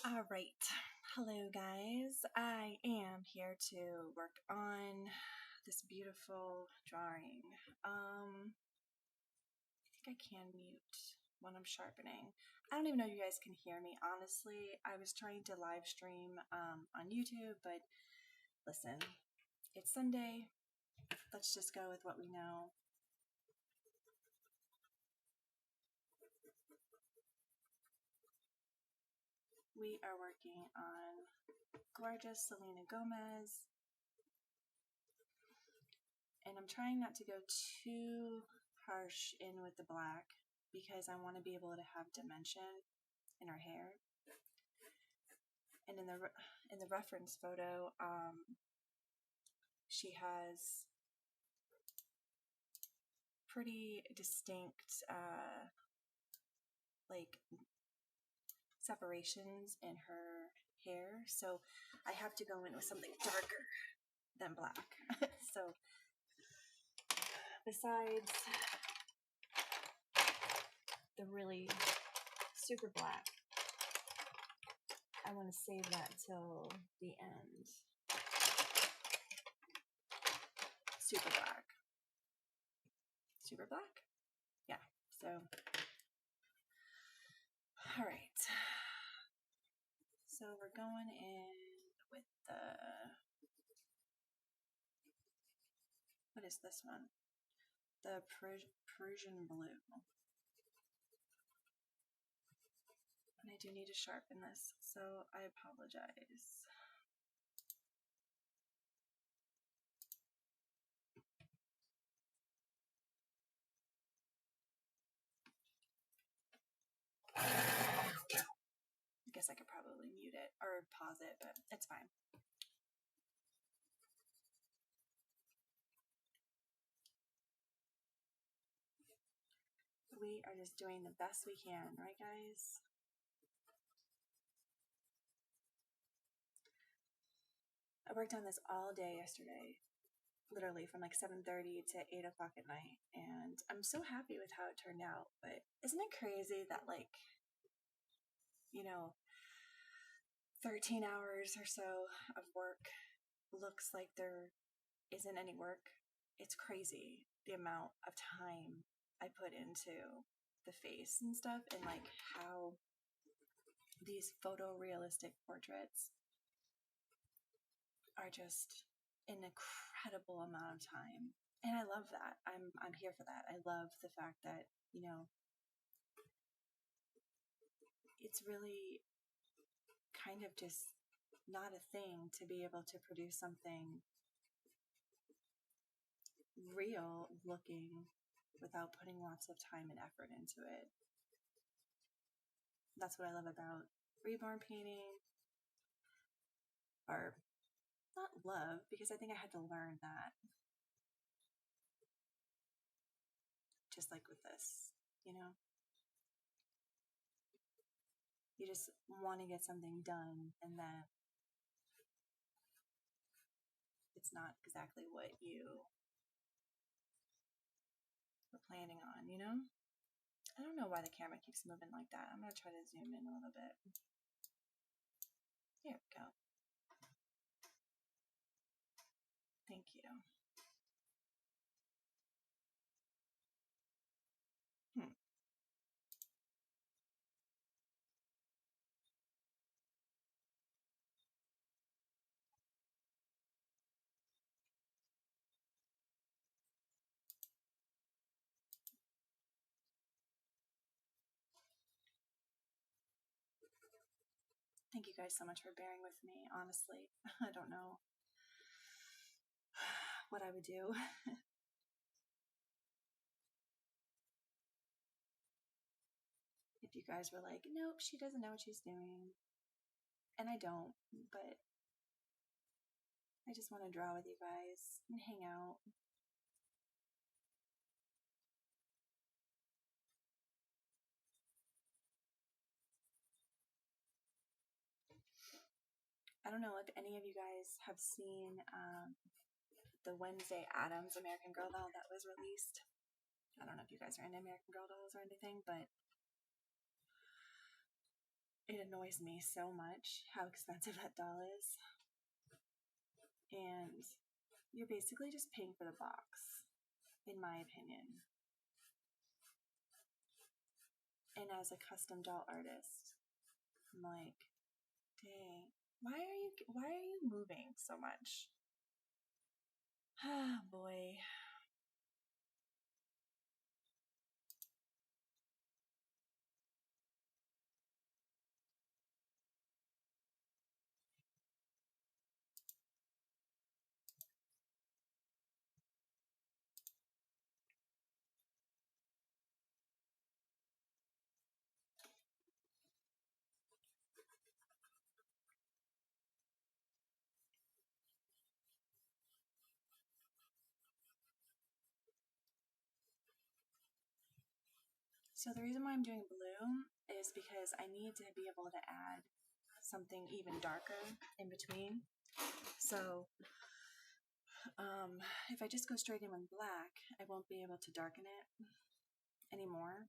All right. Hello, guys. I am here to work on this beautiful drawing. I think I can mute when I'm sharpening. I don't even know if you guys can hear me, honestly. I was trying to live stream on YouTube, but listen, it's Sunday. Let's just go with what we know. We are working on gorgeous Selena Gomez. And I'm trying not to go too harsh in with the black because I want to be able to have dimension in her hair. And in the reference photo, she has pretty distinct like separations in her hair, so I have to go in with something darker than black. So besides the really super black, I want to save that till the end. Super black. Super black? Yeah. So, all right. So we're going in with the, what is this one? The Persian blue. And I do need to sharpen this, so I apologize. I guess I could probably mute it or pause it, but it's fine. We are just doing the best we can, right, guys? I worked on this all day yesterday, literally from like 7:30 to 8 o'clock at night, and I'm so happy with how it turned out. But isn't it crazy that, like, 13 hours or so of work looks like there isn't any work? It's crazy the amount of time I put into the face and stuff, and like how these photorealistic portraits are just an incredible amount of time. And I love that. I'm here for that. I love the fact that, it's really kind of just not a thing to be able to produce something real looking without putting lots of time and effort into it. That's what I love about reborn painting, or not love, because I think I had to learn that. Just like with this, you just want to get something done, and then it's not exactly what you were planning on, I don't know why the camera keeps moving like that. I'm going to try to zoom in a little bit. There we go. Thank you. Thank you guys so much for bearing with me. Honestly, I don't know what I would do. If you guys were like, nope, she doesn't know what she's doing. And I don't, but I just want to draw with you guys and hang out. I don't know if any of you guys have seen the Wednesday Addams American Girl doll that was released. I don't know if you guys are into American Girl dolls or anything, but it annoys me so much how expensive that doll is. And you're basically just paying for the box, in my opinion. And as a custom doll artist, I'm like, dang, why are you moving so much? Ah, boy. So the reason why I'm doing blue is because I need to be able to add something even darker in between. So if I just go straight in with black, I won't be able to darken it anymore.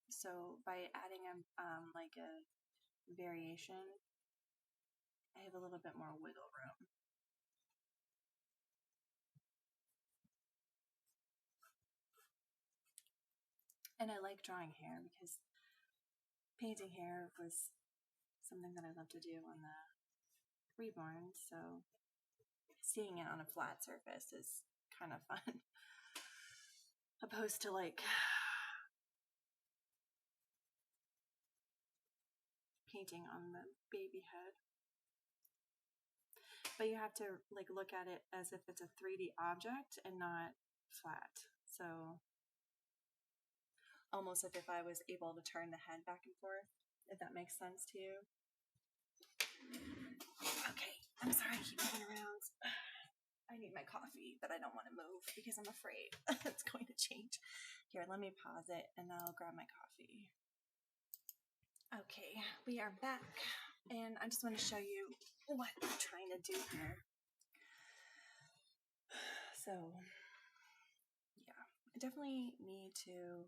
So by adding like a variation, I have a little bit more wiggle room. And I like drawing hair because painting hair was something that I love to do on the Reborn, so seeing it on a flat surface is kind of fun. Opposed to like painting on the baby head. But you have to like look at it as if it's a 3D object and not flat. So almost as if I was able to turn the head back and forth, if that makes sense to you. Okay, I'm sorry I keep moving around. I need my coffee, but I don't want to move because I'm afraid it's going to change. Here, let me pause it and I'll grab my coffee. Okay, we are back, and I just want to show you what I'm trying to do here. So, yeah, I definitely need to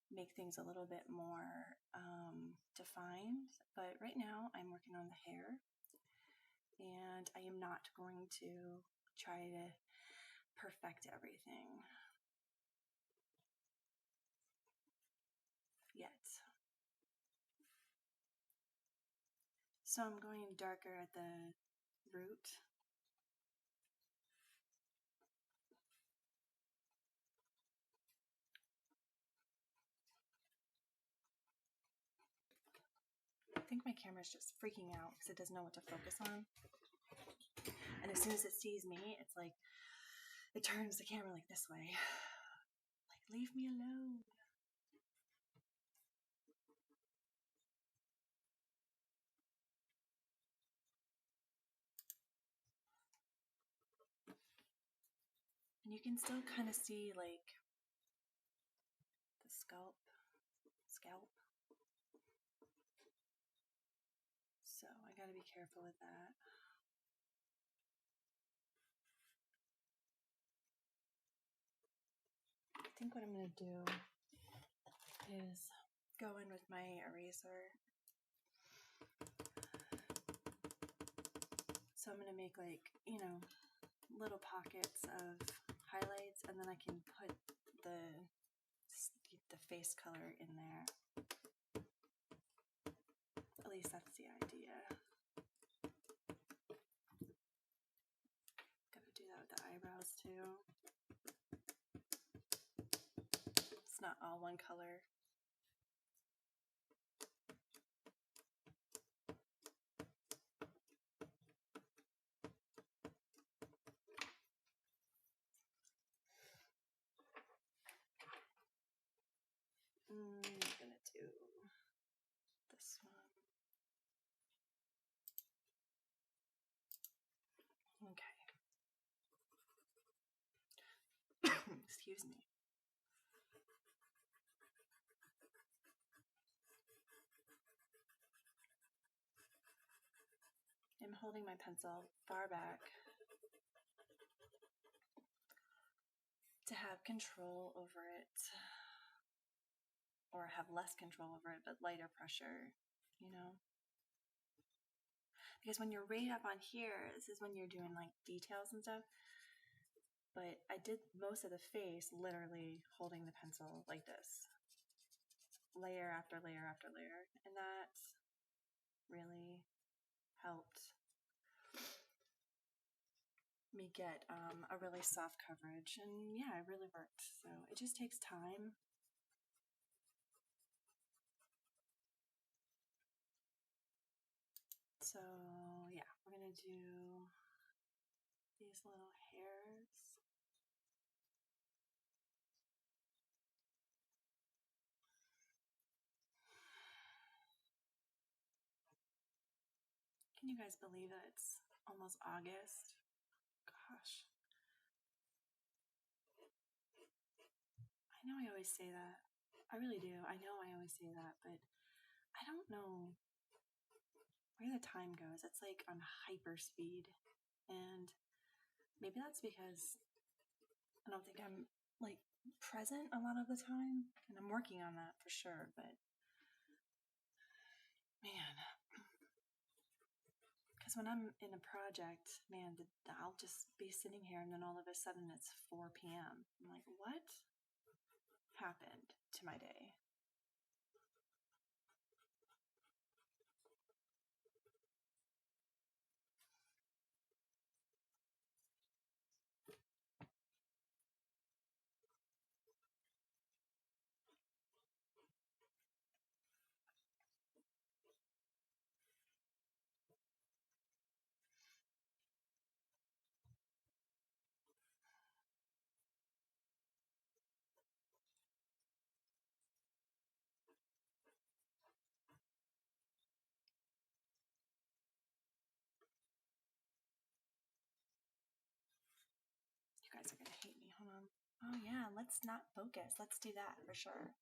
make things a little bit more defined, but right now I'm working on the hair, and I am not going to try to perfect everything yet. So I'm going darker at the root. I think my camera's just freaking out because it doesn't know what to focus on. And as soon as it sees me, it's like, it turns the camera like this way. Like, leave me alone. And you can still kind of see like the scalp. So I gotta be careful with that. I think what I'm gonna do is go in with my eraser. So I'm gonna make like, you know, little pockets of highlights, and then I can put the face color in there. At least that's the idea. Gotta do that with the eyebrows too. It's not all one color. I'm gonna do this one. Okay. Excuse me. I'm holding my pencil far back to have control over it, or have less control over it, but lighter pressure, you know? Because when you're right up on here, this is when you're doing like details and stuff. But I did most of the face literally holding the pencil like this, layer after layer after layer, and that really helped me get a really soft coverage. And yeah, it really worked. So it just takes time. So yeah, we're gonna do these little hairs. Can you guys believe that it's almost August? Gosh. I know I always say that. I really do. I know I always say that, but I don't know where the time goes. It's like on hyper speed. And maybe that's because I don't think I'm like present a lot of the time. And I'm working on that for sure, but man, because when I'm in a project, man, I'll just be sitting here and then all of a sudden it's 4 p.m. I'm like, what happened to my day? You guys are going to hate me. Hold on. Oh, yeah, let's not focus. Let's do that for sure.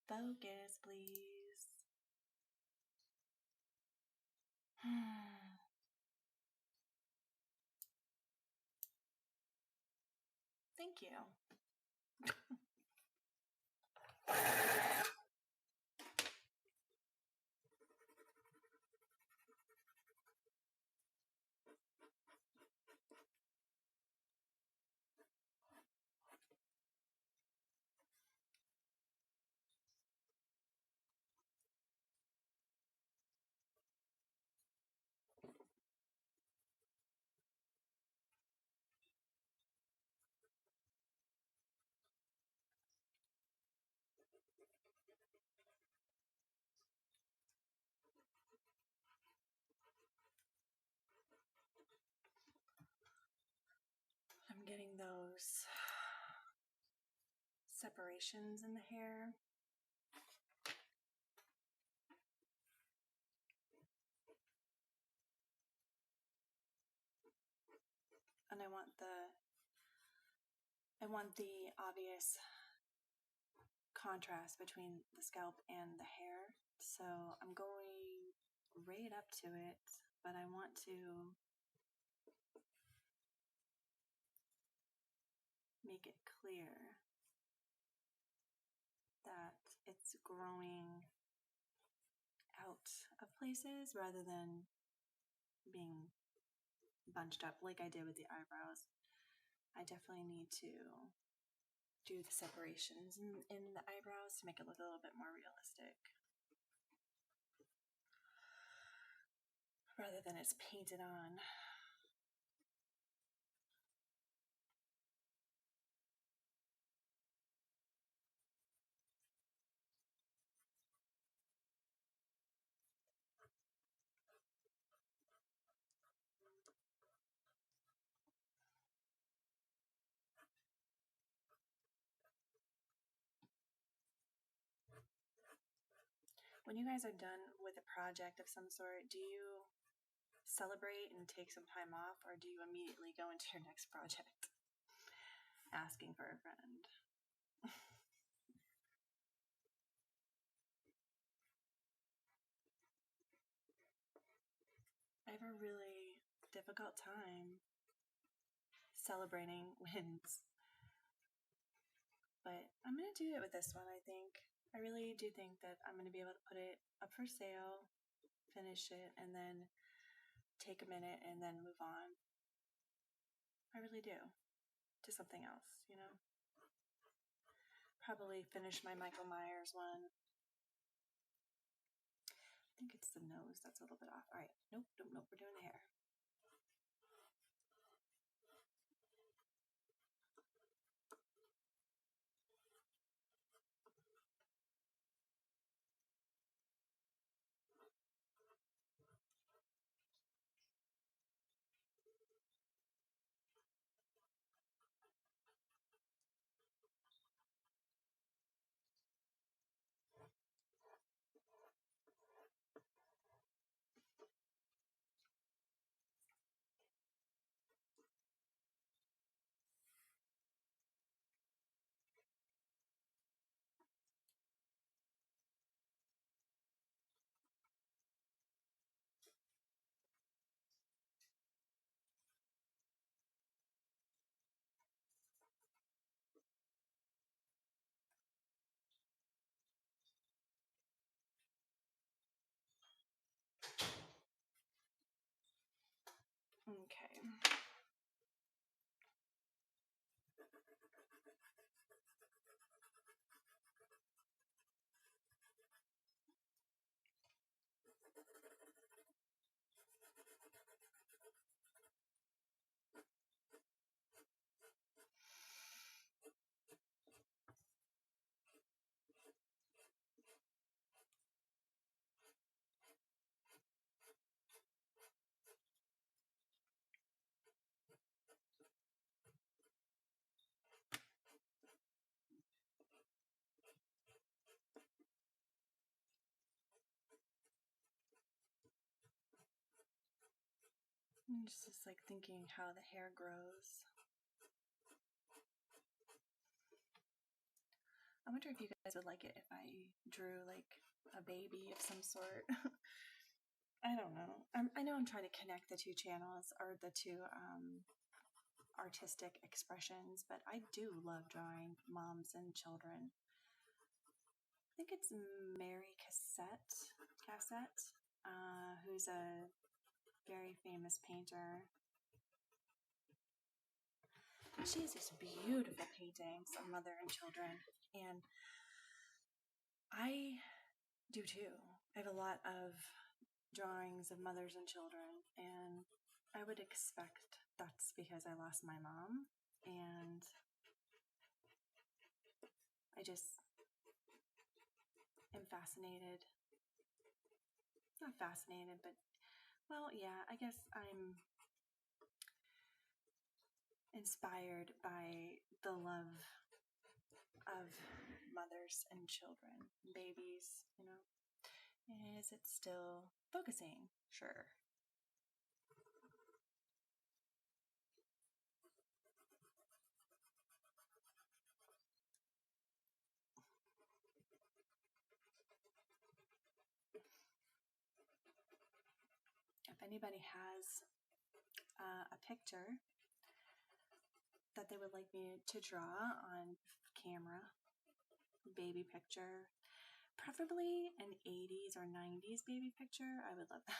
Focus, please. Thank you. I'm getting those separations in the hair. And I want the obvious contrast between the scalp and the hair. So I'm going right up to it, but I want to make it clear that it's growing out of places rather than being bunched up like I did with the eyebrows. I definitely need to do the separations in the eyebrows to make it look a little bit more realistic, rather than it's painted on. When you guys are done with a project of some sort, do you celebrate and take some time off, or do you immediately go into your next project asking for a friend? have a really difficult time celebrating wins. But I'm going to do it with this one, I think. I really do think that I'm going to be able to put it up for sale, finish it, and then take a minute and then move on. I really do. To something else, you know? Probably finish my Michael Myers one. I think it's the nose that's a little bit off. All right. Nope. We're doing the hair. Okay. I'm just like thinking how the hair grows. I wonder if you guys would like it if I drew like a baby of some sort. I don't know. I know I'm trying to connect the two channels or the two artistic expressions, but I do love drawing moms and children. I think it's Mary Cassette, who's a very famous painter. She has these beautiful paintings of mother and children, and I do too. I have a lot of drawings of mothers and children, and I would expect that's because I lost my mom, and I just am fascinated. Not fascinated, but, well, yeah, I guess I'm inspired by the love of mothers and children, babies, you know. Is it still focusing? Sure. If anybody has a picture that they would like me to draw on camera, baby picture, preferably an 80s or 90s baby picture, I would love that.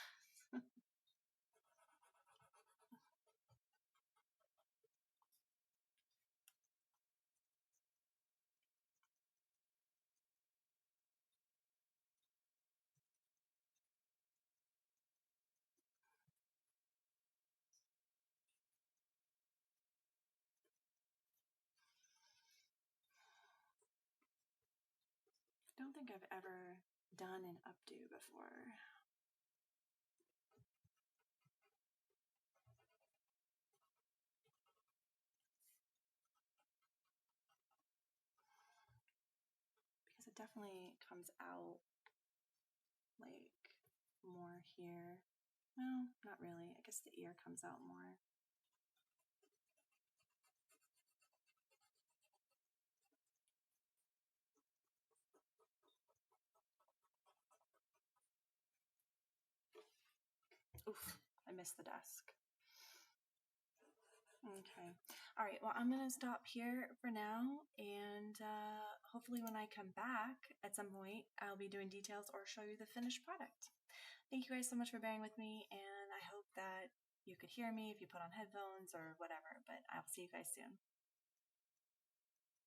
I don't think I've ever done an updo before. Because it definitely comes out like more here. Well, not really. I guess the ear comes out more. Oof, I I miss the desk. Okay. All right. Well, I'm going to stop here for now. And hopefully when I come back at some point, I'll be doing details or show you the finished product. Thank you guys so much for bearing with me. And I hope that you could hear me if you put on headphones or whatever. But I'll see you guys soon.